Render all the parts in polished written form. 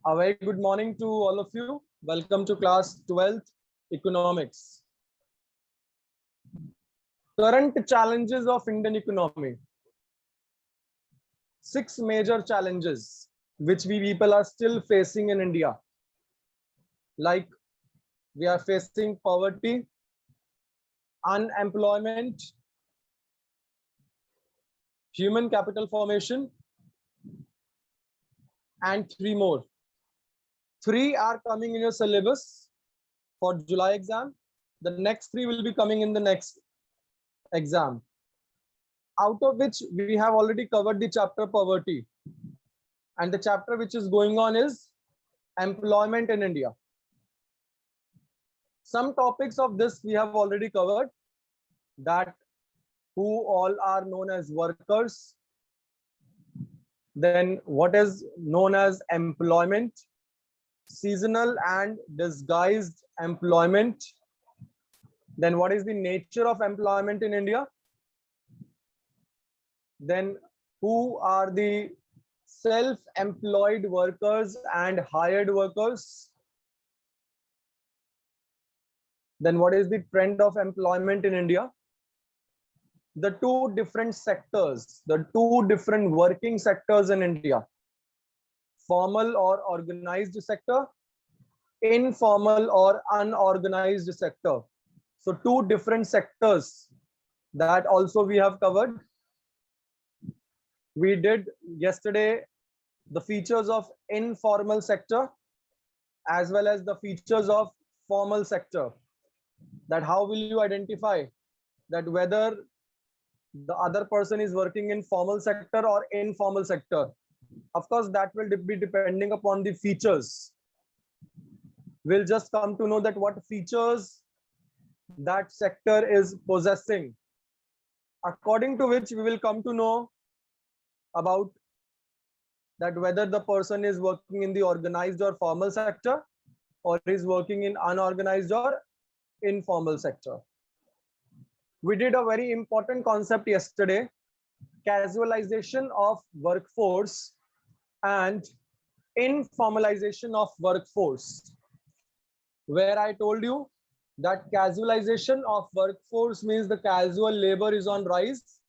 A very good morning to all of you. Welcome to class 12th Economics. Current challenges of Indian economy. 6 major challenges which we people are still facing in India. Like we are facing poverty, unemployment, human capital formation, and 3 more. 3 are coming in your syllabus for July exam. The next 3 will be coming in the next exam. Out of which we have already covered the chapter poverty. And the chapter which is going on is employment in India. Some topics of this we have already covered, that who all are known as workers, then what is known as employment, seasonal and disguised employment, then what is the nature of employment in India, then who are the self-employed workers and hired workers, then what is the trend of employment in India, the 2 different sectors, the 2 different working sectors in India, formal or organized sector, informal or unorganized sector. So 2 different sectors that also we have covered. We did yesterday the features of informal sector as well as the features of formal sector. That how will you identify that whether the other person is working in formal sector or informal sector. Of course, that will be depending upon the features. We'll just come to know that what features that sector is possessing, according to which we will come to know about that whether the person is working in the organized or formal sector or is working in unorganized or informal sector. We did a very important concept yesterday, casualization of workforce and informalization of workforce, where I told you that casualization of workforce means the casual labor is on rise.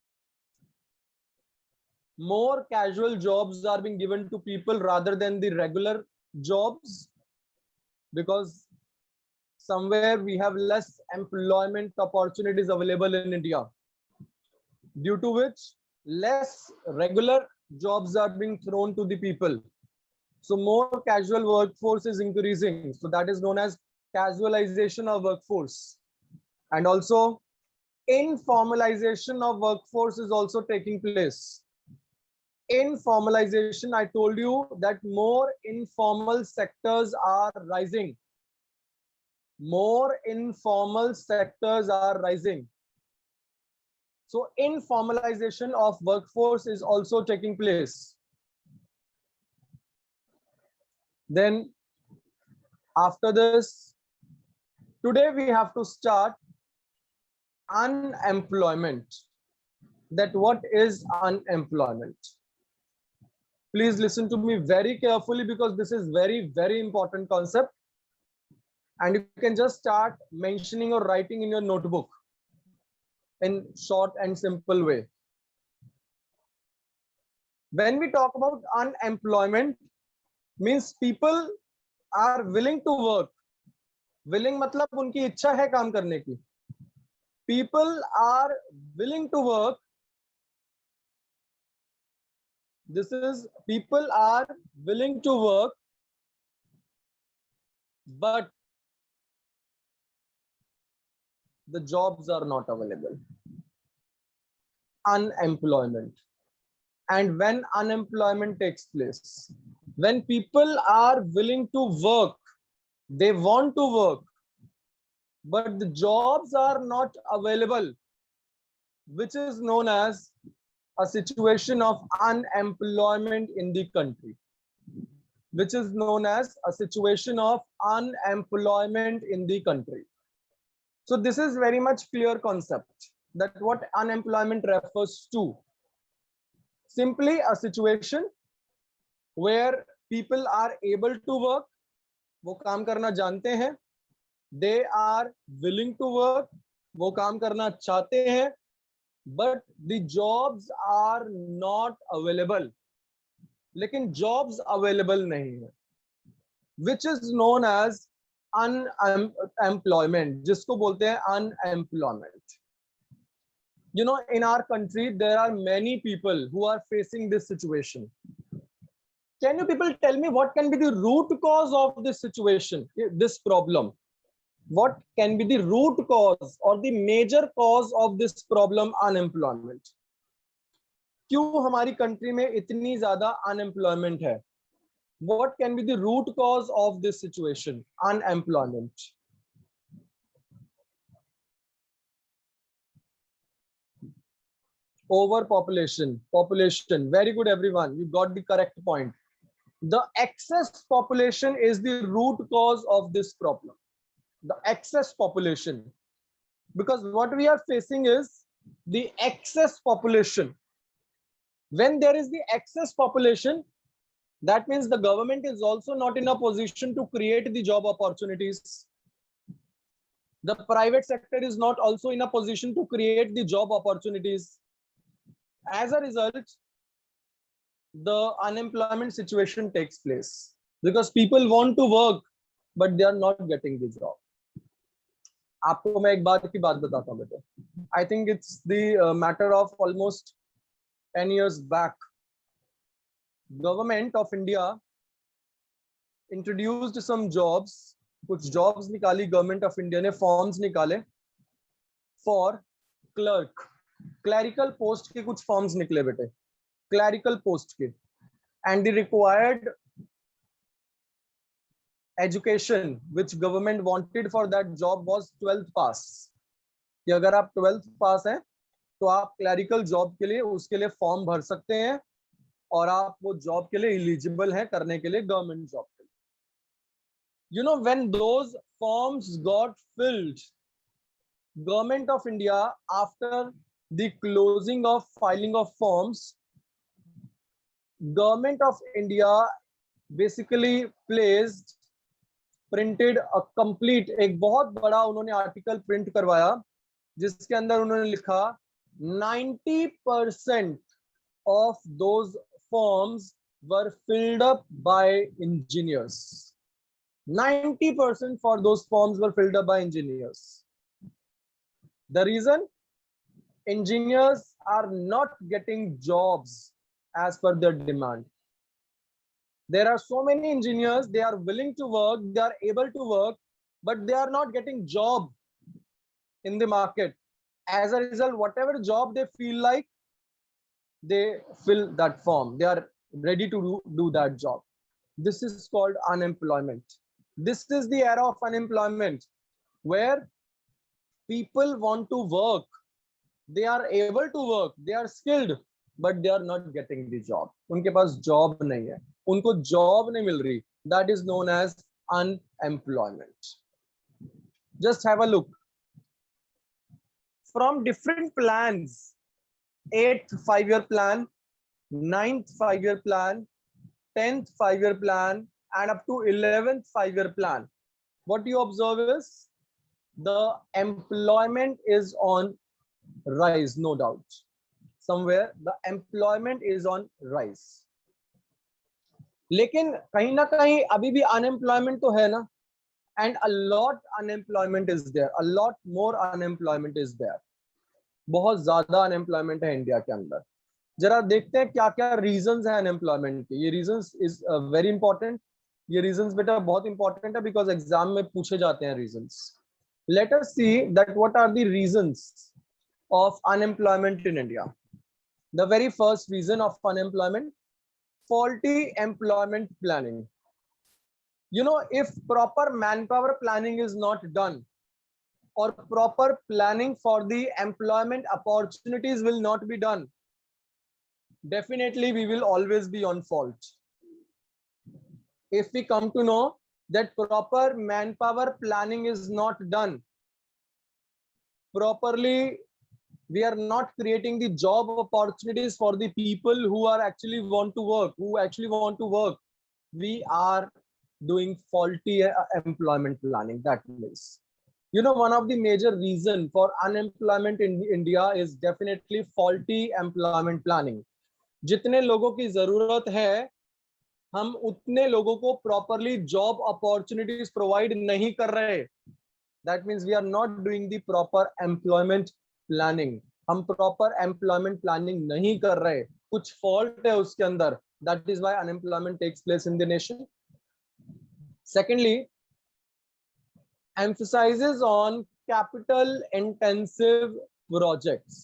More casual jobs are being given to people rather than the regular jobs, because somewhere we have less employment opportunities available in India, due to which less regular jobs are being thrown to the people. So more casual workforce is increasing. So that is known as casualization of workforce. And also informalization of workforce is also taking place. Informalization, I told you that more informal sectors are rising. More informal sectors are rising. So informalization of workforce is also taking place. Then after this, today we have to start unemployment. That what is unemployment? Please listen to me very carefully, because this is very important concept. And you can just start mentioning or writing in your notebook in short and simple way. When we talk about unemployment, means people are willing to work. Willing मतलब उनकी इच्छा है काम करने की. People are willing to work. This is people are willing to work, but the jobs are not available. Unemployment. And when unemployment takes place, when people are willing to work, they want to work, but the jobs are not available, which is known as a situation of unemployment in the country. Which is known as a situation of unemployment in the country. So this is very much clear concept, that what unemployment refers to. Simply a situation where people are able to work, वो काम करना जानते हैं, they are willing to work, वो काम करना चाहते हैं, but the jobs are not available, लेकिन jobs available नहीं है, which is known as unemployment, जिसको बोलते हैं unemployment. You know, in our country there are many people who are facing this situation. Can you people tell me what can be the root cause of this situation, this problem? What can be the root cause or the major cause of this problem, unemployment? क्यों हमारी country में इतनी ज्यादा unemployment है? What can be the root cause of this situation, unemployment? Overpopulation, population. Very good, everyone. You got the correct point. The excess population is the root cause of this problem. The excess population. Because what we are facing is the excess population. When there is the excess population, that means the government is also not in a position to create the job opportunities. The private sector is not also in a position to create the job opportunities. As a result, the unemployment situation takes place because people want to work, but they are not getting the job. आपको मैं एक बात की बात बताता हूँ बेटे. I think it's the matter of almost 10 years back. Government of India introduced some jobs. कुछ jobs निकाली government of India ने, forms निकाले for clerk, clerical post के कुछ forms निकले बेटे, clerical post के, and the required education which government wanted for that job was 12th pass. कि अगर आप 12th पास हैं तो आप क्लैरिकल जॉब के लिए उसके लिए फॉर्म भर सकते हैं और आप वो जॉब के लिए एलिजिबल हैं करने के लिए, गवर्नमेंट जॉब के लिए. You know, when those forms got filled, government of India, after the closing of filing of forms, government of India basically printed a complete, एक बहुत बड़ा उन्होंने आर्टिकल प्रिंट करवाया जिसके अंदर उन्होंने लिखा 90% of those forms were filled up by engineers. 90% for those forms were filled up by engineers. The reason? Engineers are not getting jobs as per their demand. There are so many engineers, they are willing to work, they are able to work, but they are not getting job in the market. As a result, whatever job they feel like, they fill that form. They are ready to do that job. This is called unemployment. This is the era of unemployment where people want to work. They are able to work. They are skilled, but they are not getting the job. उनके पास job नहीं है. उनको job नहीं मिल रही. That is known as unemployment. Just have a look. From different plans, 8th 5-year plan, 9th 5-year plan, 10th 5-year plan, and up to 11th 5-year plan, what you observe is the employment is on rise, no doubt. Somewhere the employment is on rise. लेकिन कहीं ना कहीं अभी भी unemployment तो है ना, and a lot unemployment is there, a lot more unemployment is there. बहुत ज्यादा unemployment है इंडिया के अंदर. जरा देखते हैं क्या क्या reasons हैं unemployment के. ये reasons is very important. ये reasons बेटा बहुत important है because exam में पूछे जाते हैं reasons. Let us see that what are the reasons of unemployment in India. The very first reason of unemployment, faulty employment planning. You know, if proper manpower planning is not done or proper planning for the employment opportunities will not be done, definitely we will always be on fault. If we come to know that proper manpower planning is not done properly, we are not creating the job opportunities for the people who are actually want to work, we are doing faulty employment planning. That means, you know, one of the major reason for unemployment in India is definitely faulty employment planning. जितने लोगों की जरूरत है, हम उतने लोगों को properly job opportunities provide नहीं कर रहे. That means we are not doing the proper employment planning. हम प्रॉपर एम्प्लॉयमेंट प्लानिंग नहीं कर रहे, कुछ फॉल्ट है उसके अंदर. That is why unemployment takes place in the nation. Secondly, emphasizes on capital intensive projects.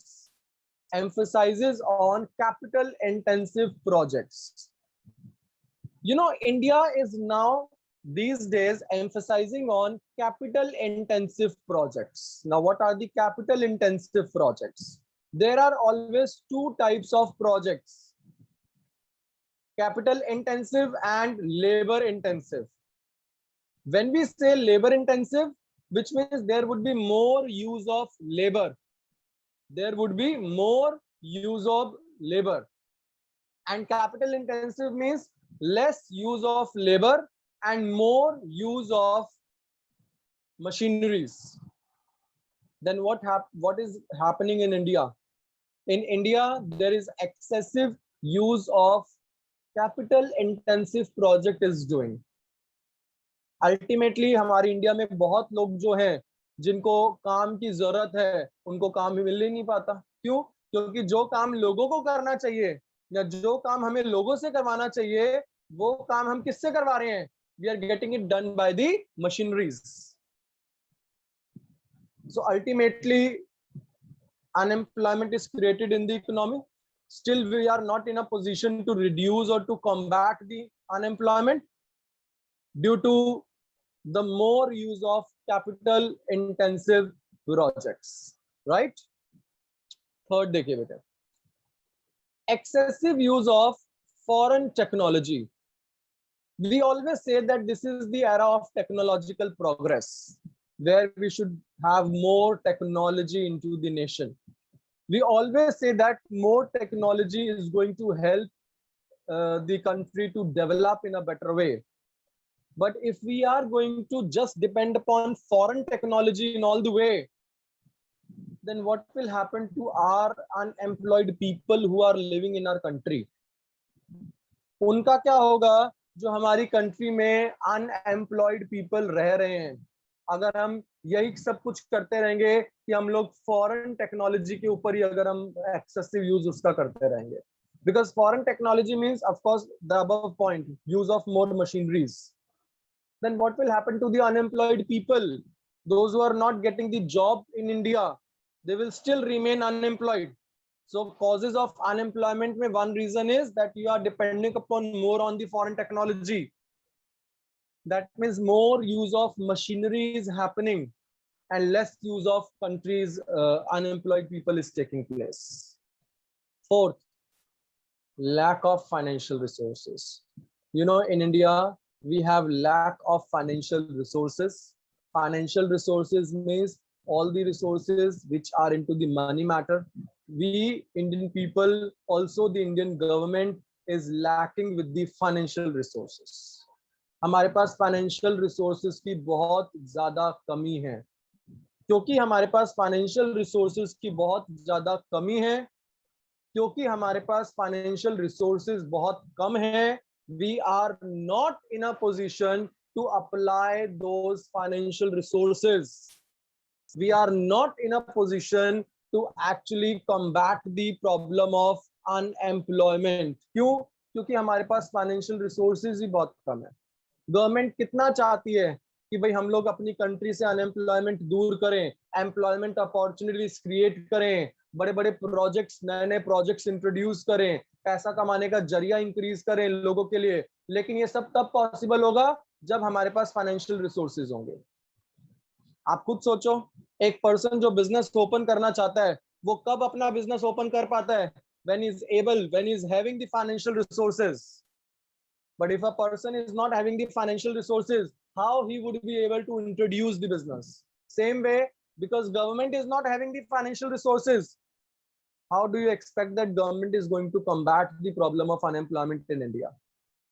Emphasizes on capital intensive projects. You know, India is now these days emphasizing on capital intensive projects. Now, what are the capital intensive projects? There are always two types of projects: capital intensive and labor intensive. When we say labor intensive, which means there would be more use of labor. There would be more use of labor. And capital intensive means less use of labor and more use of machineries. Then what is happening in India? In India, there is excessive use of capital intensive project is doing. Ultimately हमारी India में बहुत लोग जो हैं जिनको काम की जरूरत है, उनको काम भी मिल ही नहीं पाता. क्यों? क्योंकि जो काम लोगों को करना चाहिए या जो काम हमें लोगों से करवाना चाहिए, वो काम हम किससे करवा रहे हैं? We are getting it done by the machineries. So ultimately unemployment is created in the economy. Still we are not in a position to reduce or to combat the unemployment due to the more use of capital intensive projects, right? Third देखिए बेटे, excessive use of foreign technology. We always say that this is the era of technological progress, where we should have more technology into the nation. We always say that more technology is going to help the country to develop in a better way. But if we are going to just depend upon foreign technology in all the way, then what will happen to our unemployed people who are living in our country? उनका क्या होगा जो हमारी country में unemployed people रह रहे हैं? अगर हम यही सब कुछ करते रहेंगे कि हम लोग फॉरेन टेक्नोलॉजी के ऊपर ही अगर हम एक्सेसिव यूज उसका करते रहेंगे, because foreign technology means of course the above point, use of more machineries. Then what will happen to the unemployed people? Those who are not getting the job in India, they will still remain unemployed. So causes of unemployment mein one reason is that you are depending upon more on the foreign technology. That means more use of machinery is happening and less use of countries unemployed people is taking place. Fourth, lack of financial resources. You know, in India we have lack of financial resources. Financial resources means all the resources which are into the money matter. We Indian people, also the Indian government is lacking with the financial resources. हमारे पास financial resources की बहुत ज्यादा कमी है. क्योंकि हमारे पास financial resources की बहुत ज्यादा कमी है, क्योंकि हमारे पास फाइनेंशियल रिसोर्सेज बहुत कम है, we are not in a position to apply those financial resources. We are not in a position to actually combat the problem of unemployment. क्यों? क्योंकि हमारे पास फाइनेंशियल रिसोर्सेज ही बहुत कम है. गवर्नमेंट कितना चाहती है कि भाई हम लोग अपनी कंट्री से अनएम्प्लॉयमेंट दूर करें, एम्प्लॉयमेंट अपॉर्चुनिटीज क्रिएट करें, बड़े बड़े प्रोजेक्ट्स, नए नए प्रोजेक्ट्स इंट्रोड्यूस करें, पैसा कमाने का जरिया इंक्रीज करें लोगों के लिए. लेकिन ये सब तब पॉसिबल होगा जब हमारे पास फाइनेंशियल रिसोर्सेज होंगे. आप खुद सोचो, एक पर्सन जो बिजनेस ओपन करना चाहता है, वो कब अपना बिजनेस ओपन कर पाता है? when he is able, when he is having the financial resources. But if a person is not having the financial resources, how he would be able to introduce the business? Same way, because government is not having the financial resources, how do you expect that government is going to combat the problem of unemployment in India?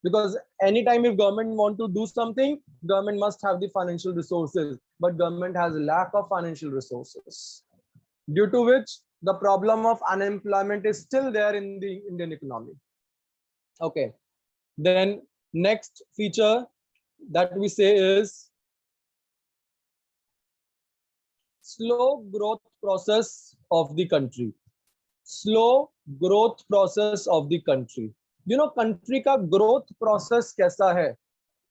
Because anytime if government want to do something, government must have the financial resources, but government has lack of financial resources, due to which the problem of unemployment is still there in the Indian economy. Okay, then next feature that we say is slow growth process of the country. Slow growth process of the country. You know, country का growth process कैसा है,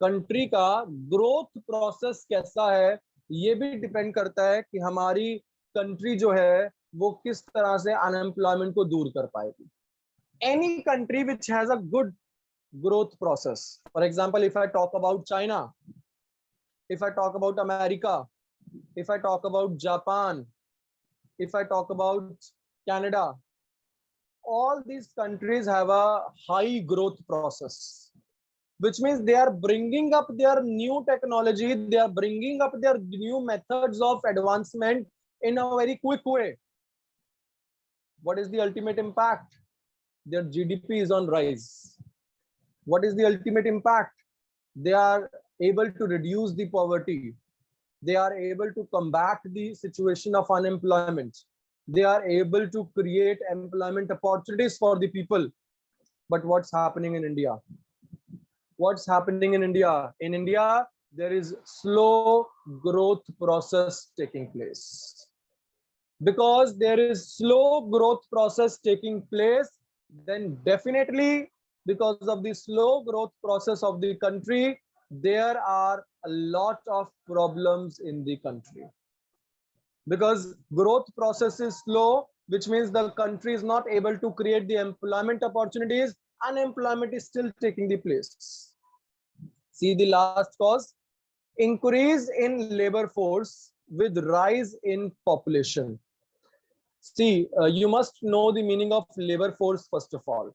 country का growth process कैसा है, ये भी depend करता है कि हमारी कंट्री जो है वो किस तरह से अनएम्प्लॉयमेंट को दूर कर पाएगी. Any country which has a good growth process, for example, if I talk about China, if I talk about America, if I talk about Japan, if I talk about Canada, all these countries have a high growth process, which means they are bringing up their new technology, they are bringing up their new methods of advancement in a very quick way. What is the ultimate impact? Their GDP is on rise. What is the ultimate impact? They are able to reduce the poverty. They are able to combat the situation of unemployment. They are able to create employment opportunities for the people. But what's happening in India? What's happening in India? In India, there is slow growth process taking place. Because there is slow growth process taking place, then definitely because of the slow growth process of the country, there are a lot of problems in the country. Because growth process is slow, which means the country is not able to create the employment opportunities, unemployment is still taking the place. See the last cause, increase in labor force with rise in population. See, you must know the meaning of labor force first of all.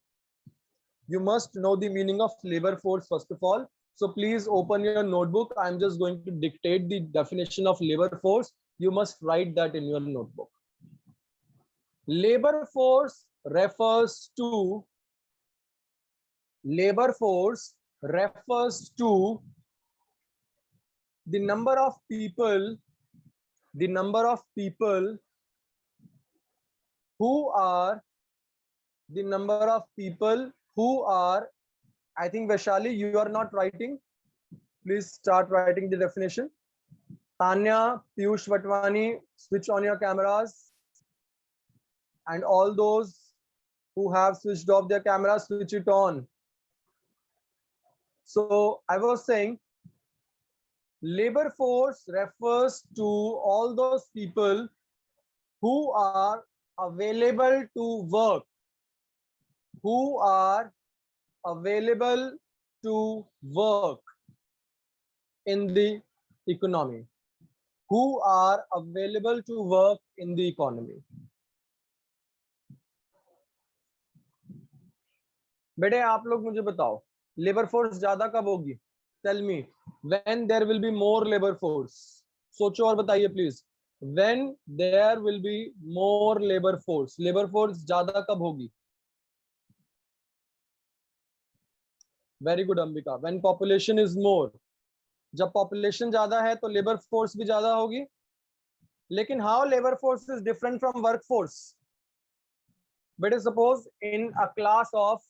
You must know the meaning of labor force first of all. So please open your notebook. I'm just going to dictate the definition of labor force. You must write that in your notebook. Labor force refers to the number of people who are, I think Vaishali, you are not writing. Please start writing the definition. Tanya, Piyush Vatwani, switch on your cameras. And all those who have switched off their cameras, switch it on. So I was saying, labor force refers to all those people who are available to work, in the economy, बेटे आप लोग मुझे बताओ, labour force ज्यादा कब होगी? Tell me when there will be more labour force. सोचो और बताइए please. When there will be more labour force ज्यादा कब होगी? Very good Ambika. When population is more. जब पॉपुलेशन ज्यादा है तो लेबर फोर्स भी ज्यादा होगी. लेकिन how labour force is different from work force? बेटे suppose in a class of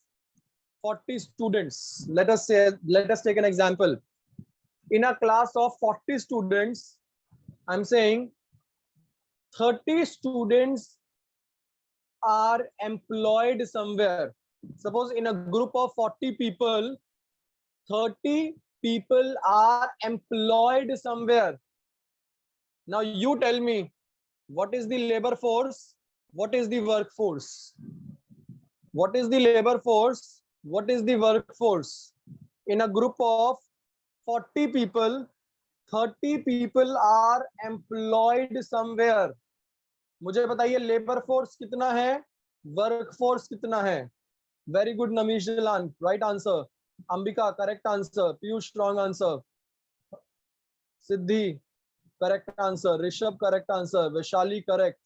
40 students, let us take an example. In a class of 40 students, I'm saying 30 students are employed somewhere. Suppose in a group of 40 people, 30 people are employed somewhere. Now you tell me, what is the labor force? What is the workforce? What is the labor force? What is the workforce? In a group of 40 people, 30 people are employed somewhere. मुझे बताइए labour force कितना है, work force कितना है? Very good Namish Jilan, right answer. Ambika correct answer. Piyush strong answer. Siddhi correct answer. Rishabh correct answer. Vaishali correct.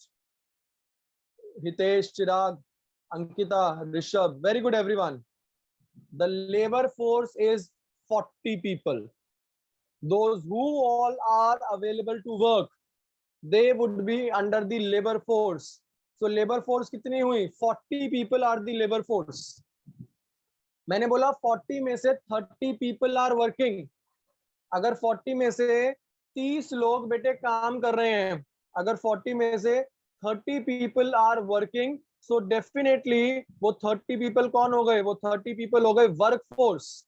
Hitesh, Chirag, Ankita, Rishabh, very good everyone. the labor force is 40 people. Those who all are available to work, they would be under the labor force. So labor force कितनी हुई? 40 people are the labor force. मैंने बोला 40 में से 30 people are working. अगर 40 में से 30 लोग बेटे काम कर रहे हैं, अगर 40 में से 30 people are working, so definitely वो 30 people कौन हो गए? वो 30 people हो गए workforce.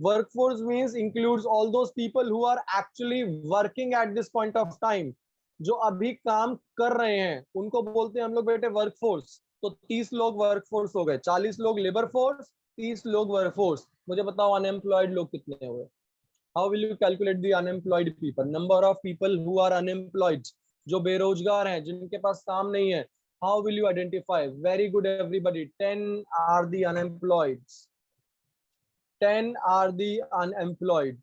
Workforce means includes all those people who are actually working at this point of time. जो अभी काम कर रहे हैं उनको बोलते हैं हम लोग बेटे वर्कफोर्स. तो 30 लोग वर्कफोर्स हो गए, 40 लोग लेबर फोर्स, 30 लोग वर्कफोर्स. मुझे बताओ अनएम्प्लॉयड लोग कितने हुए? How will you calculate the unemployed people? Number of people who are unemployed, जो बेरोजगार हैं, जिनके पास काम नहीं है. How will you identify? Very good everybody. 10 are the unemployed. 10 are the unemployed.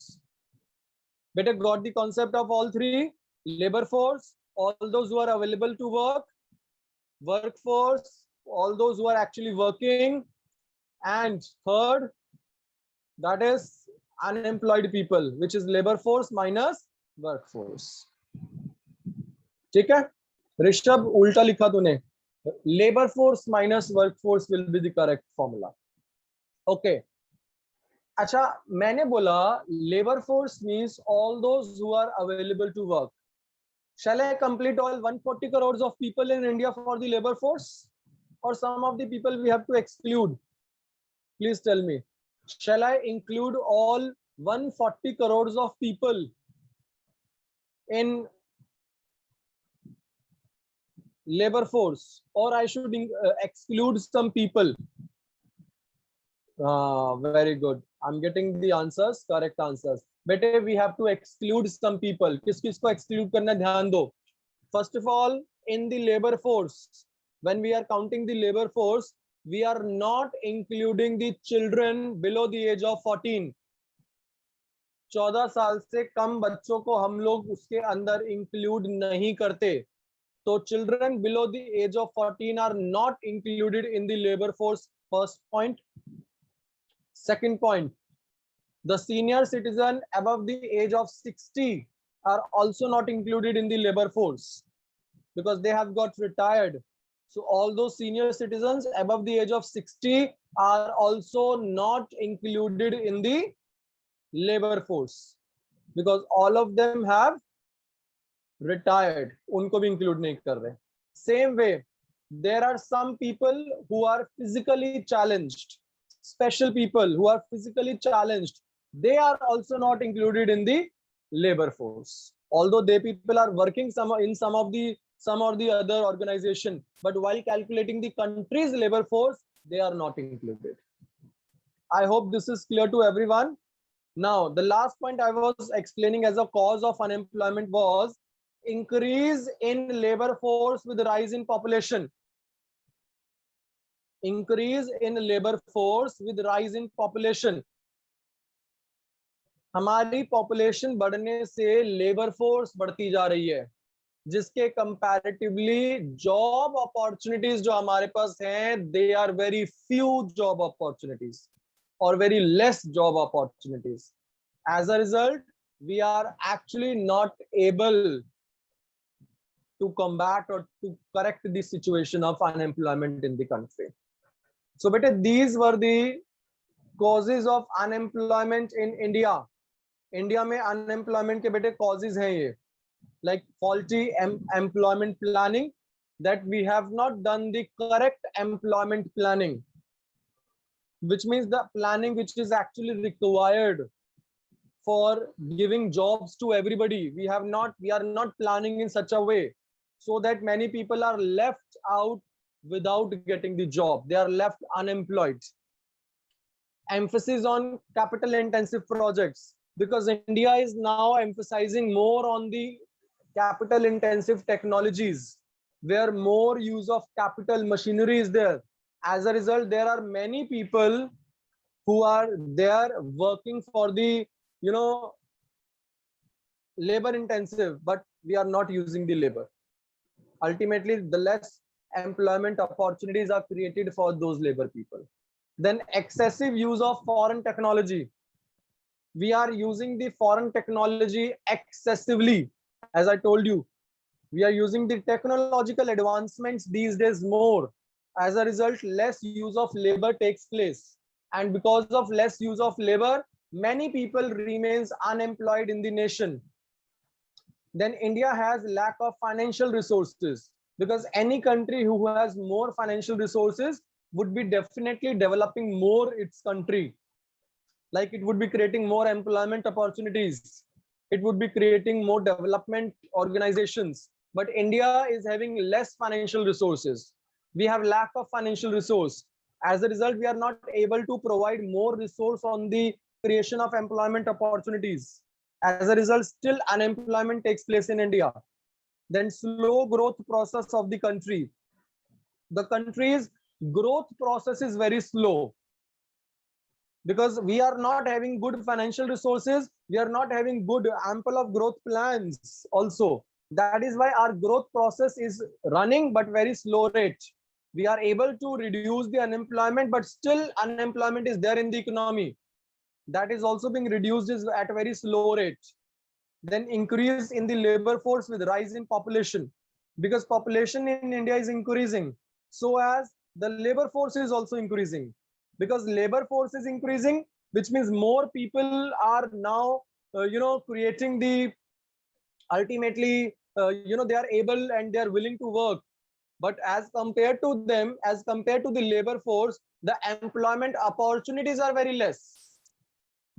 Better got the concept of all three? Labor force, all those who are available to work, workforce, all those who are actually working, and third, that is unemployed people, which is labor force minus workforce. ठीक है? ऋषभ उल्टा लिखा तूने. Labor force minus workforce will be the correct formula. Okay. अच्छा, मैंने बोला labor force means all those who are available to work. Shall I complete all 140 crores of people in India for the labor force, or some of the people we have to exclude? Please tell me. Shall I include all 140 crores of people in labor force, or I should exclude some people? Very good. I'm getting the answers, correct answers. बेटे we have to exclude some people. किस किस को exclude करना ध्यान दो. First of all, in the labor force, when we are counting the labor force, we are not including the children below the age of 14. 14 साल से कम बच्चों को हम लोग उसके अंदर include नहीं करते. तो children below the age of 14 are not included in the labor force. First point. Second point, the senior citizen above the age of 60 are also not included in the labor force because they have got retired. So all those senior citizens above the age of 60 are also not included in the labor force because all of them have retired. उनको भी include नहीं कर रहे. Same way, there are some people who are physically challenged. Special people who are physically challenged, they are also not included in the labor force, although they people are working in some or the other organization, but while calculating the country's labor force, they are not included. I hope this is clear to everyone. Now the last point I was explaining as a cause of unemployment was increase in labor force with rise in population. Increase in labor force with rise in population. हमारी population बढ़ने से labor force बढ़ती जा रही है, जिसके comparatively job opportunities जो हमारे पास हैं, they are very few job opportunities or very less job opportunities. As a result, we are actually not able to combat or to correct the situation of unemployment in the country. So beta, these were the causes of unemployment in India. India में unemployment के बेटे causes हैं ये, like faulty employment planning, that we have not done the correct employment planning, which means the planning which is actually required for giving jobs to everybody. We are not planning in such a way so that many people are left out without getting the job. They are left unemployed. Emphasis on capital intensive projects, because India is now emphasizing more on the capital intensive technologies where more use of capital machinery is there. As a result, there are many people who are there working for the labor intensive, but we are not using the labor. Ultimately, the less employment opportunities are created for those labor people. Then excessive use of foreign technology. We are using the foreign technology excessively. As I told you, we are using the technological advancements these days more. As a result, less use of labor takes place. And because of less use of labor, many people remains unemployed in the nation. Then India has lack of financial resources, because any country who has more financial resources would be definitely developing more its country. Like it would be creating more employment opportunities. It would be creating more development organizations. But India is having less financial resources. We have lack of financial resource. As a result, we are not able to provide more resource on the creation of employment opportunities. As a result, still unemployment takes place in India. Then slow growth process of the country. The country's growth process is very slow, because we are not having good financial resources. We are not having good ample of growth plans also. That is why our growth process is running but very slow rate. We are able to reduce the unemployment, but still unemployment is there in the economy. That is also being reduced at a very slow rate. Then increase in the labor force with rise in population, because population in India is increasing, so as the labor force is also increasing. Because labor force is increasing, which means more people are now creating the ultimately they are able and they are willing to work. But as compared to them, as compared to the labor force, the employment opportunities are very less,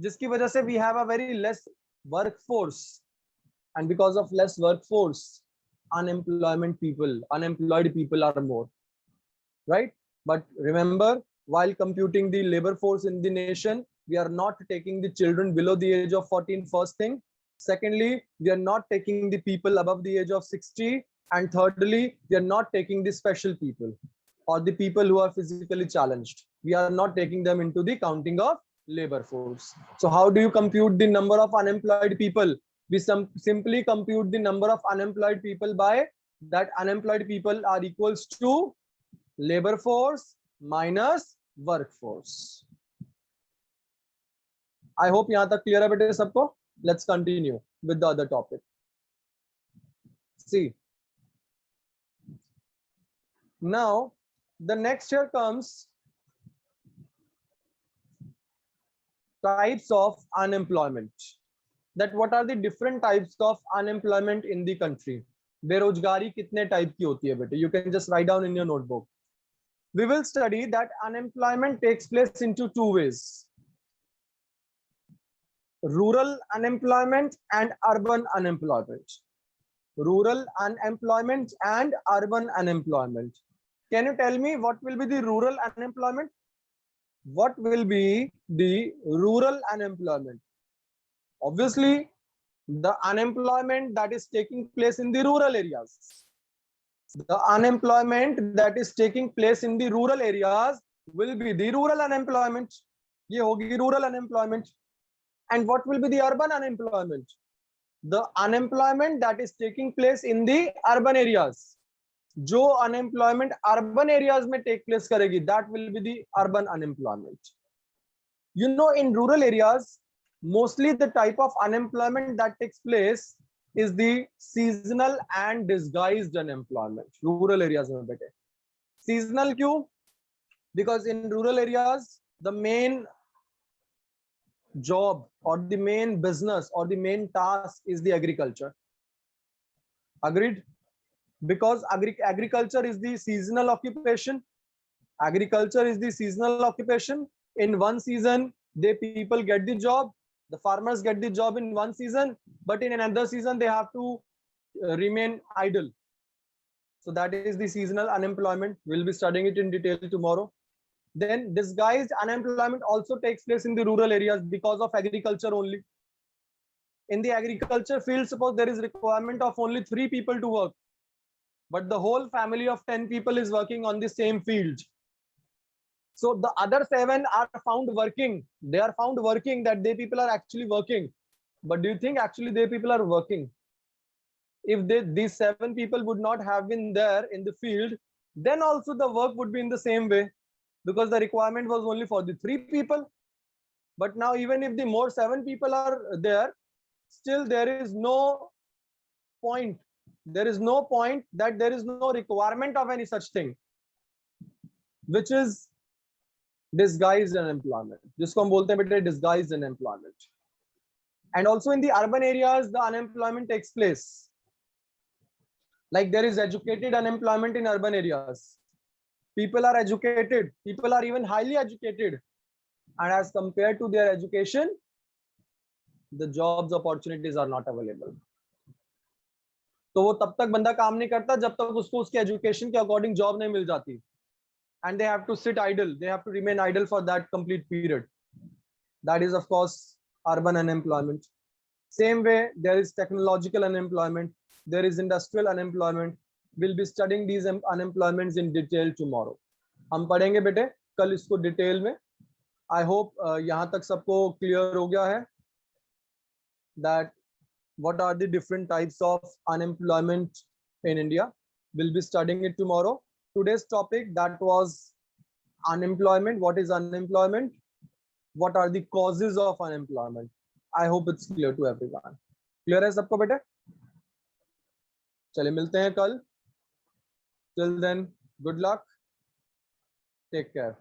जिसकी वजह से we have a very less workforce. And because of less workforce, unemployed people are more, right? But remember, while computing the labor force in the nation, we are not taking the children below the age of 14, first thing. Secondly, we are not taking the people above the age of 60. And thirdly, we are not taking the special people or the people who are physically challenged. We are not taking them into the counting of labor force. So how do you compute the number of unemployed people? We simply compute the number of unemployed people by that unemployed people are equals to labor force minus workforce. I hope yahan tak clear hai bete sabko. Let's continue with the other topic. See, now the next here comes types of unemployment. That what are the different types of unemployment in the country? बेरोजगारी कितने type की होती है बेटे? You can just write down in your notebook. We will study that unemployment takes place into two ways: rural unemployment and urban unemployment. Rural unemployment and urban unemployment. Can you tell me what will be the rural unemployment? What will be the rural unemployment? Obviously, the unemployment that is taking place in the rural areas. The unemployment that is taking place in the rural areas will be the rural unemployment. ये होगी rural unemployment. And what will be the urban unemployment? The unemployment that is taking place in the urban areas. जो unemployment urban areas में take place करेगी, that will be the urban unemployment. You know, in rural areas, mostly the type of unemployment that takes place is the seasonal and disguised unemployment. Rural areas में बेटे. Seasonal क्यों? Because in rural areas, the main job or the main business or the main task is the agriculture. Agreed? Because agriculture is the seasonal occupation. Agriculture is the seasonal occupation. In one season, the people get the job. The farmers get the job in one season, but in another season, they have to remain idle. So that is the seasonal unemployment. We'll be studying it in detail tomorrow. Then disguised unemployment also takes place in the rural areas because of agriculture only. In the agriculture field, suppose there is requirement of only 3 people to work, but the whole family of 10 people is working on the same field. So the other 7 are found working. They are found working, that they people are actually working. But do you think actually they people are working? If these 7 people would not have been there in the field, then also the work would be in the same way. because the requirement was only for the 3 people. But now even if the more 7 people are there, still there is no point. There is no point that there is no requirement of any such thing, which is disguised unemployment. जिसको हम बोलते हैं बेटे disguised unemployment. And also in the urban areas, the unemployment takes place. Like there is educated unemployment in urban areas. People are educated. People are even highly educated. And as compared to their education, the jobs opportunities are not available. तो वो तब तक बंदा काम नहीं करता जब तक उसको उसके एजुकेशन के अकॉर्डिंग जॉब नहीं मिल जाती. And they have to sit idle. They have to remain idle for that complete period. That is, of course, urban unemployment. Same way, there is technological unemployment. There is industrial unemployment. We'll be studying these unemployments in detail tomorrow. हम पढ़ेंगे बेटे कल इसको detail में. I hope यहाँ तक सबको clear हो गया है that what are the different types of unemployment in India. We'll be studying it tomorrow. Today's topic, that was unemployment. What is unemployment? What are the causes of unemployment? I hope it's clear to everyone. Clear है सबको बेटे? चलिए मिलते हैं कल. Till then, good luck. Take care.